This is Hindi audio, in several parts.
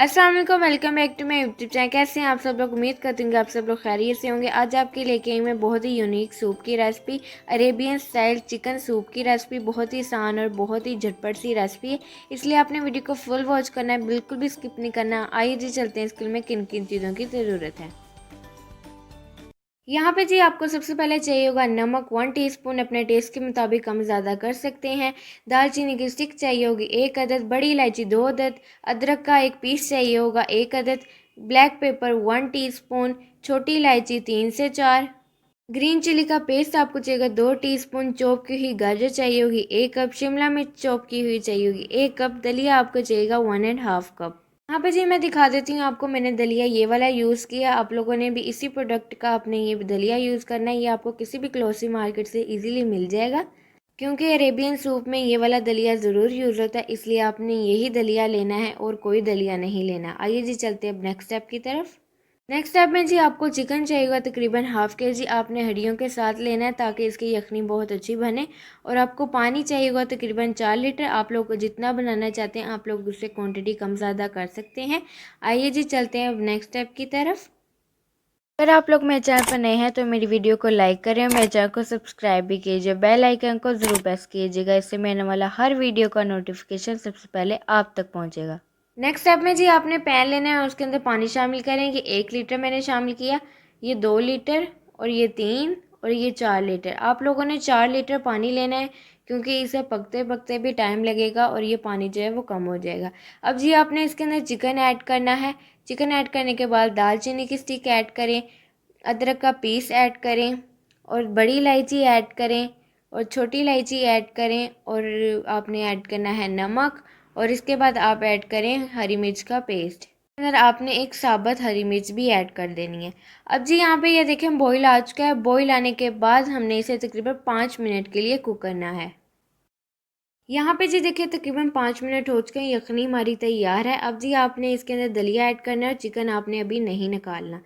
अस्सलाम वालेकुम, welcome back to my YouTube channel. कैसे हैं आप सब लोग? उम्मीद करती हूँ कि आप सब लोग खैरियत से होंगे। आज आपके लेके आई मैं बहुत ही यूनिक सूप की recipe, Arabian style chicken soup की रेसिपी। बहुत ही आसान और बहुत ही झटपट सी रेसिपी है, इसलिए आपने वीडियो को फुल वॉच करना है, बिल्कुल भी स्किप नहीं करना। आइए जी चलते हैं इसके लिए किन किन चीज़ों की ज़रूरत है। यहाँ पे जी आपको सबसे पहले चाहिए होगा नमक 1 टीस्पून, अपने टेस्ट के मुताबिक कम ज़्यादा कर सकते हैं। दालचीनी की स्टिक चाहिए होगी 1 अदद, बड़ी इलायची 2 अदद, अदरक का 1 पीस चाहिए होगा 1 अदद, ब्लैक पेपर 1 टीस्पून, छोटी इलायची 3 से 4, ग्रीन चिली का पेस्ट आपको चाहिएगा 2 टीस्पून, चॉप की हुई गाजर चाहिए होगी 1 कप, शिमला मिर्च चॉप की हुई चाहिए होगी 1 कप, दलिया आपको चाहिएगा 1.5 कप। यहाँ पे जी मैं दिखा देती हूँ आपको, मैंने दलिया ये वाला यूज़ किया। आप लोगों ने भी इसी प्रोडक्ट का अपने ये दलिया यूज़ करना है। ये आपको किसी भी ग्लोसरी मार्केट से इजीली मिल जाएगा, क्योंकि अरेबियन सूप में ये वाला दलिया ज़रूर यूज़ होता है, इसलिए आपने यही दलिया लेना है और कोई दलिया नहीं लेना। आइए जी चलते हैं अब नेक्स्ट स्टेप की तरफ। नेक्स्ट स्टेप में जी आपको चिकन चाहिएगा तकरीबन हाफ़ के जी। आपने हड्डियों के साथ लेना है ताकि इसकी यखनी बहुत अच्छी बने। और आपको पानी चाहिएगा तकरीबन 4 लीटर। आप लोग जितना बनाना चाहते हैं आप लोग उससे क्वांटिटी कम ज़्यादा कर सकते हैं। आइए जी चलते हैं अब नेक्स्ट स्टेप की तरफ। अगर आप लोग मेरे चैनल पर नए हैं तो मेरी वीडियो को लाइक करें, मेरे चैनल को सब्सक्राइब भी कीजिए, बेल आइकन को ज़रूर प्रेस कीजिएगा, इससे मेरे वाला हर वीडियो का नोटिफिकेशन सबसे पहले आप तक पहुंचेगा। नेक्स्ट स्टेप में जी आपने पैन लेना है और उसके अंदर पानी शामिल करें। ये 1 लीटर मैंने शामिल किया, ये 2 लीटर और ये 3 और ये 4 लीटर। आप लोगों ने 4 लीटर पानी लेना है, क्योंकि इसे पकते पकते भी टाइम लगेगा और ये पानी जो है वो कम हो जाएगा। अब जी आपने इसके अंदर चिकन ऐड करना है। चिकन ऐड करने के बाद दालचीनी की स्टिक ऐड करें, अदरक का पीस ऐड करें और बड़ी इलायची ऐड करें और छोटी इलायची ऐड करें और आपने ऐड करना है नमक। और इसके बाद आप ऐड करें हरी मिर्च का पेस्ट। अगर आपने एक साबुत हरी मिर्च भी ऐड कर देनी है। अब जी यहाँ पे ये देखें बॉईल आ चुका है। बॉईल आने के बाद हमने इसे तकरीबन 5 मिनट के लिए कुक करना है। यहाँ पे जी देखिए तकरीबन 5 मिनट हो चुके हैं, यखनी हमारी तैयार है। अब जी आपने इसके अंदर दलिया ऐड करना है और चिकन आपने अभी नहीं निकालना।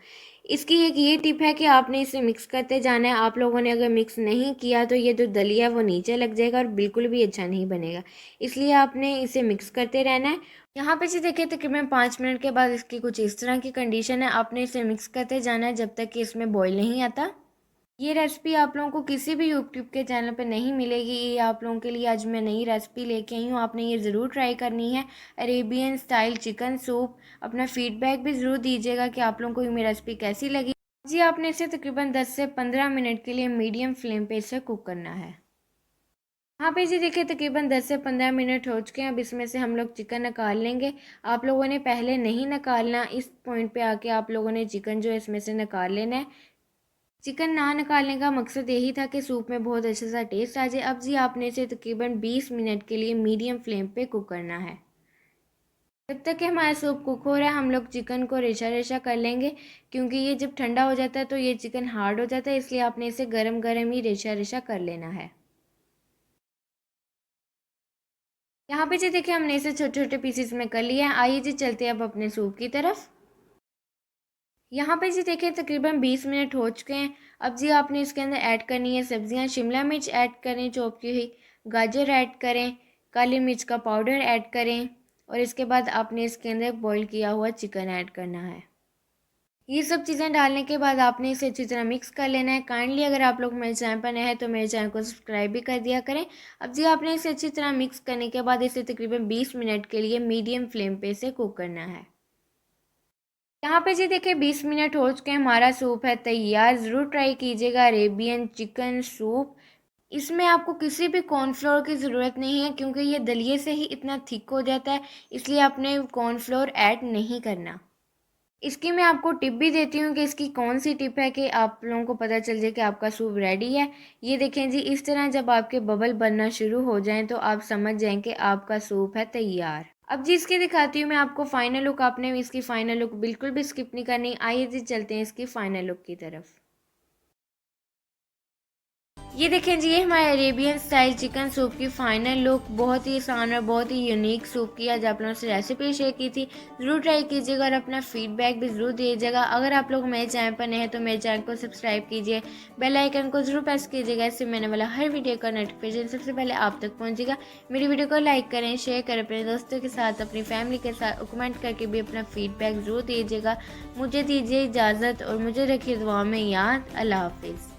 इसकी एक ये टिप है कि आपने इसे मिक्स करते जाना है। आप लोगों ने अगर मिक्स नहीं किया तो ये जो दलिया है वो नीचे लग जाएगा और बिल्कुल भी अच्छा नहीं बनेगा, इसलिए आपने इसे मिक्स करते रहना है। यहाँ पे जी देखिए तकरीबन 5 मिनट के बाद इसकी कुछ इस तरह की कंडीशन है। आपने इसे मिक्स करते जाना है जब तक कि इसमें बॉईल नहीं आता। ये रेसिपी आप लोगों को किसी भी यूट्यूब के चैनल पे नहीं मिलेगी। ये आप लोगों के लिए आज मैं नई रेसिपी लेके आई हूँ, आपने ये ज़रूर ट्राई करनी है, अरेबियन स्टाइल चिकन सूप। अपना फीडबैक भी ज़रूर दीजिएगा कि आप लोगों को ये मेरी रेसिपी कैसी लगी। जी आपने इसे तकरीबन 10 से 15 मिनट के लिए मीडियम फ्लेम पे इसे कुक करना है। हाँ पे जी देखिए तकरीबन 10 से 15 मिनट हो चुके हैं। अब इसमें से हम लोग चिकन निकाल लेंगे। आप लोगों ने पहले नहीं निकालना, इस पॉइंट पे आके आप लोगों ने चिकन जो है इसमें से निकाल लेना है। चिकन ना निकालने का मकसद यही था कि सूप में बहुत अच्छा सा टेस्ट आ जाए। अब जी आपने इसे तकरीबन 20 मिनट के लिए मीडियम फ्लेम पे कुक करना है। जब तक कि हमारा सूप कुक हो रहा है हम लोग चिकन को रेशा रेशा कर लेंगे, क्योंकि ये जब ठंडा हो जाता है तो ये चिकन हार्ड हो जाता है, इसलिए आपने इसे गरम गरम ही रेशा रेशा कर लेना है। यहाँ पे जी देखिए हमने इसे छोटे छोटे पीसेस में कर लिया है। आइए जी चलते हैं अब अपने सूप की तरफ। यहाँ पे जी देखिए तकरीबन 20 मिनट हो चुके हैं। अब जी आपने इसके अंदर ऐड करनी है सब्जियाँ। शिमला मिर्च ऐड करें चॉप की हुई, गाजर ऐड करें, काली मिर्च का पाउडर ऐड करें और इसके बाद आपने इसके अंदर बॉईल किया हुआ चिकन ऐड करना है। ये सब चीज़ें डालने के बाद आपने इसे अच्छी तरह मिक्स कर लेना है। काइंडली अगर आप लोग मेरे चैनल पर नए हैं तो मेरे चैनल को सब्सक्राइब भी कर दिया करें। अब जी आपने इसे अच्छी तरह मिक्स करने के बाद इसे तकरीबन 20 मिनट के लिए मीडियम फ्लेम पे इसे कुक करना है। यहाँ पे जी देखिए 20 मिनट हो चुके हैं, हमारा सूप है तैयार। ज़रूर ट्राई कीजिएगा अरेबियन चिकन सूप। इसमें आपको किसी भी कॉर्नफ्लोर की ज़रूरत नहीं है, क्योंकि ये दलिए से ही इतना थिक हो जाता है, इसलिए आपने कॉर्नफ्लोर ऐड नहीं करना। इसकी मैं आपको टिप भी देती हूँ कि इसकी कौन सी टिप है कि आप लोगों को पता चल जाए कि आपका सूप रेडी है। ये देखें जी, इस तरह जब आपके बबल बनना शुरू हो जाएं तो आप समझ जाएं कि आपका सूप है तैयार। अब जी इसकी दिखाती हूँ मैं आपको फाइनल लुक। आपने इसकी फाइनल लुक बिल्कुल भी स्किप नहीं करनी। आइए जी चलते हैं इसकी फाइनल लुक की तरफ। ये देखें जी, ये हमारे अरेबियन स्टाइल चिकन सूप की फ़ाइनल लुक, बहुत ही आसान और बहुत ही यूनिक सूप की आज आप लोगों से रेसिपी शेयर की थी। ज़रूर ट्राई कीजिएगा और अपना फीडबैक भी ज़रूर दीजिएगा। अगर आप लोग मेरे चैनल पर नए हैं तो मेरे चैनल को सब्सक्राइब कीजिए, बेल आइकन को ज़रूर प्रेस कीजिएगा, इससे मैंने वाला हर वीडियो का नोटिफिकेशन सबसे पहले आप तक पहुँचेगा। मेरी वीडियो को लाइक करें, शेयर करें अपने दोस्तों के साथ, अपनी फैमिली के साथ, कमेंट करके भी अपना फीडबैक ज़रूर दीजिएगा। मुझे दीजिए इजाज़त और मुझे रखिए दुआ में याद। अल्लाह हाफिज़।